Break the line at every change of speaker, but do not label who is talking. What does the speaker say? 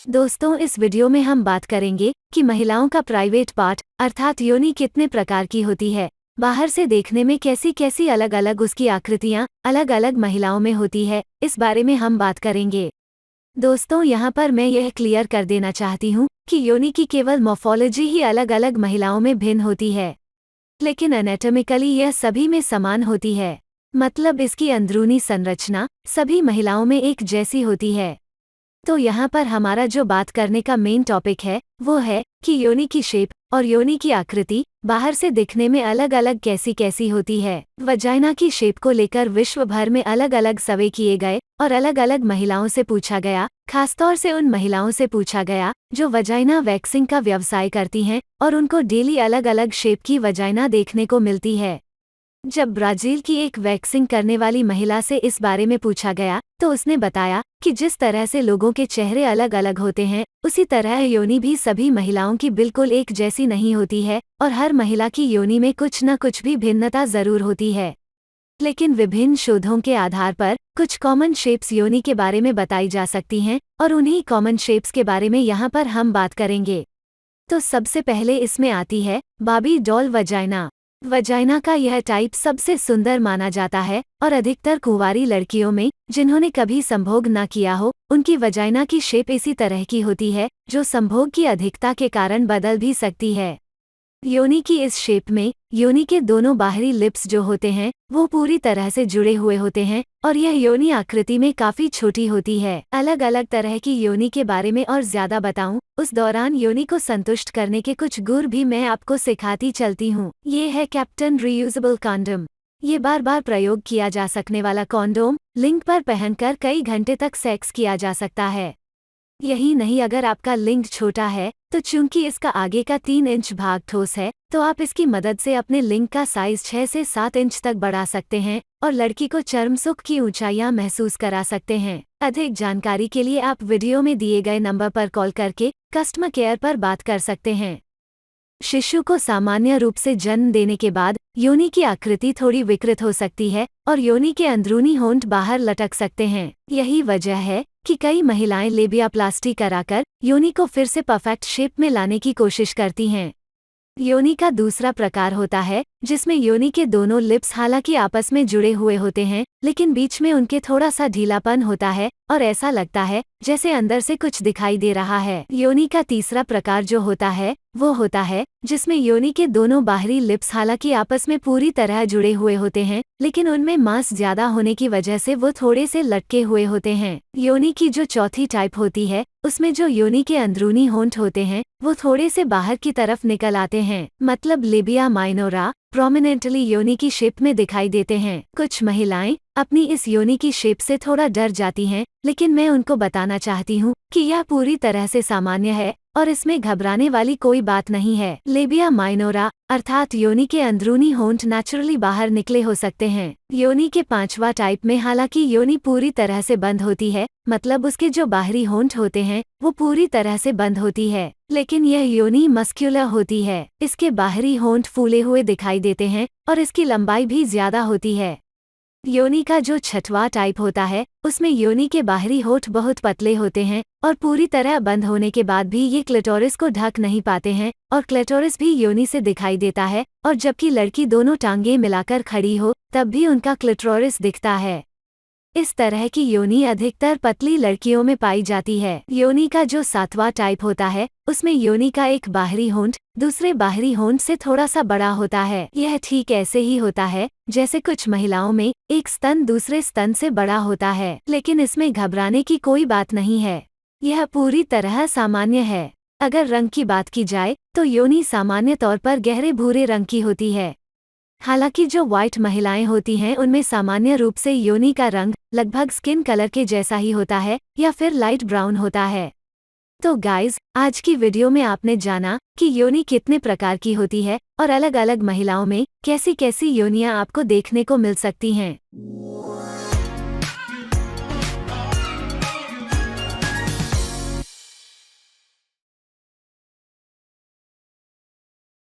दोस्तों, इस वीडियो में हम बात करेंगे कि महिलाओं का प्राइवेट पार्ट अर्थात योनि कितने प्रकार की होती है। बाहर से देखने में कैसी कैसी अलग अलग उसकी आकृतियाँ अलग अलग महिलाओं में होती है, इस बारे में हम बात करेंगे। दोस्तों, यहाँ पर मैं यह क्लियर कर देना चाहती हूँ कि योनि की केवल मॉर्फोलॉजी ही अलग अलग महिलाओं में भिन्न होती है, लेकिन एनाटॉमिकली यह सभी में समान होती है। मतलब इसकी अंदरूनी संरचना सभी महिलाओं में एक जैसी होती है। तो यहाँ पर हमारा जो बात करने का मेन टॉपिक है वो है कि योनि की शेप और योनि की आकृति बाहर से दिखने में अलग अलग कैसी कैसी होती है। वजाइना की शेप को लेकर विश्व भर में अलग अलग सर्वे किए गए और अलग अलग महिलाओं से पूछा गया, खासतौर से उन महिलाओं से पूछा गया जो वजाइना वैक्सिंग का व्यवसाय करती हैं और उनको डेली अलग अलग शेप की वजाइना देखने को मिलती है। जब ब्राजील की एक वैक्सिंग करने वाली महिला से इस बारे में पूछा गया तो उसने बताया कि जिस तरह से लोगों के चेहरे अलग अलग होते हैं, उसी तरह योनि भी सभी महिलाओं की बिल्कुल एक जैसी नहीं होती है और हर महिला की योनि में कुछ न कुछ भी भिन्नता जरूर होती है। लेकिन विभिन्न शोधों के आधार पर कुछ कॉमन शेप्स योनि के बारे में बताई जा सकती हैं और उन्हीं कॉमन शेप्स के बारे में यहाँ पर हम बात करेंगे। तो सबसे पहले इसमें आती है बाबी डॉल वजाइना। वजाइना का यह टाइप सबसे सुंदर माना जाता है और अधिकतर कुंवारी लड़कियों में जिन्होंने कभी संभोग न किया हो, उनकी वजाइना की शेप इसी तरह की होती है जो संभोग की अधिकता के कारण बदल भी सकती है। योनि की इस शेप में योनि के दोनों बाहरी लिप्स जो होते हैं वो पूरी तरह से जुड़े हुए होते हैं और यह योनि आकृति में काफी छोटी होती है। अलग अलग तरह की योनि के बारे में और ज्यादा बताऊं, उस दौरान योनि को संतुष्ट करने के कुछ गुर भी मैं आपको सिखाती चलती हूँ। ये है कैप्टन रीयूजेबल कॉन्डोम। ये बार बार प्रयोग किया जा सकने वाला कॉन्डोम लिंग पर पहनकर कई घंटे तक सेक्स किया जा सकता है। यही नहीं, अगर आपका लिंग छोटा है तो चूंकि इसका आगे का 3 इंच भाग ठोस है तो आप इसकी मदद से अपने लिंग का साइज 6 से 7 इंच तक बढ़ा सकते हैं और लड़की को चर्म सुख की ऊंचाइयां महसूस करा सकते हैं। अधिक जानकारी के लिए आप वीडियो में दिए गए नंबर पर कॉल करके कस्टमर केयर पर बात कर सकते हैं। शिशु को सामान्य रूप से जन्म देने के बाद योनि की आकृति थोड़ी विकृत हो सकती है और योनि के अंदरूनी होंठ बाहर लटक सकते हैं। यही वजह है कि कई महिलाएं लेबियाप्लास्टी कराकर योनि को फिर से परफेक्ट शेप में लाने की कोशिश करती हैं। योनि का दूसरा प्रकार होता है जिसमें योनि के दोनों लिप्स हालांकि आपस में जुड़े हुए होते हैं, लेकिन बीच में उनके थोड़ा सा ढीलापन होता है और ऐसा लगता है जैसे अंदर से कुछ दिखाई दे रहा है। योनि का तीसरा प्रकार जो होता है वो होता है जिसमें योनि के दोनों बाहरी लिप्स हालांकि आपस में पूरी तरह जुड़े हुए होते हैं, लेकिन उनमें मांस ज्यादा होने की वजह से वो थोड़े से लटके हुए होते हैं। योनि की जो चौथी टाइप होती है उसमें जो योनि के अंदरूनी होंठ होते हैं वो थोड़े से बाहर की तरफ निकल आते हैं, मतलब लेबिया माइनोरा प्रोमिनेंटली योनि की शेप में दिखाई देते हैं। कुछ महिलाएं अपनी इस योनि की शेप से थोड़ा डर जाती हैं, लेकिन मैं उनको बताना चाहती हूँ कि यह पूरी तरह से सामान्य है और इसमें घबराने वाली कोई बात नहीं है। लेबिया माइनोरा अर्थात योनि के अंदरूनी होंठ नेचुरली बाहर निकले हो सकते हैं। योनि के 5वां टाइप में हालांकि योनि पूरी तरह से बंद होती है, मतलब उसके जो बाहरी होंठ होते हैं वो पूरी तरह से बंद होती है, लेकिन यह योनि मस्क्यूलर होती है। इसके बाहरी होंठ फूले हुए दिखाई देते हैं और इसकी लंबाई भी ज्यादा होती है। योनि का जो 6वां टाइप होता है उसमें योनि के बाहरी होंठ बहुत पतले होते हैं और पूरी तरह बंद होने के बाद भी ये क्लिटोरिस को ढक नहीं पाते हैं और क्लिटोरिस भी योनि से दिखाई देता है, और जबकि लड़की दोनों टांगें मिलाकर खड़ी हो तब भी उनका क्लिटोरिस दिखता है। इस तरह की योनि अधिकतर पतली लड़कियों में पाई जाती है। योनि का जो 7वां टाइप होता है उसमें योनि का एक बाहरी होंठ दूसरे बाहरी होंठ से थोड़ा सा बड़ा होता है। यह ठीक ऐसे ही होता है जैसे कुछ महिलाओं में एक स्तन दूसरे स्तन से बड़ा होता है, लेकिन इसमें घबराने की कोई बात नहीं है। यह पूरी तरह सामान्य है। अगर रंग की बात की जाए तो योनि सामान्य तौर पर गहरे भूरे रंग की होती है। हालांकि जो व्हाइट महिलाएं होती हैं उनमें सामान्य रूप से योनि का रंग लगभग स्किन कलर के जैसा ही होता है या फिर लाइट ब्राउन होता है। तो गाइज, आज की वीडियो में आपने जाना कि योनि कितने प्रकार की होती है और अलग अलग महिलाओं में कैसी कैसी योनियां आपको देखने को मिल सकती हैं।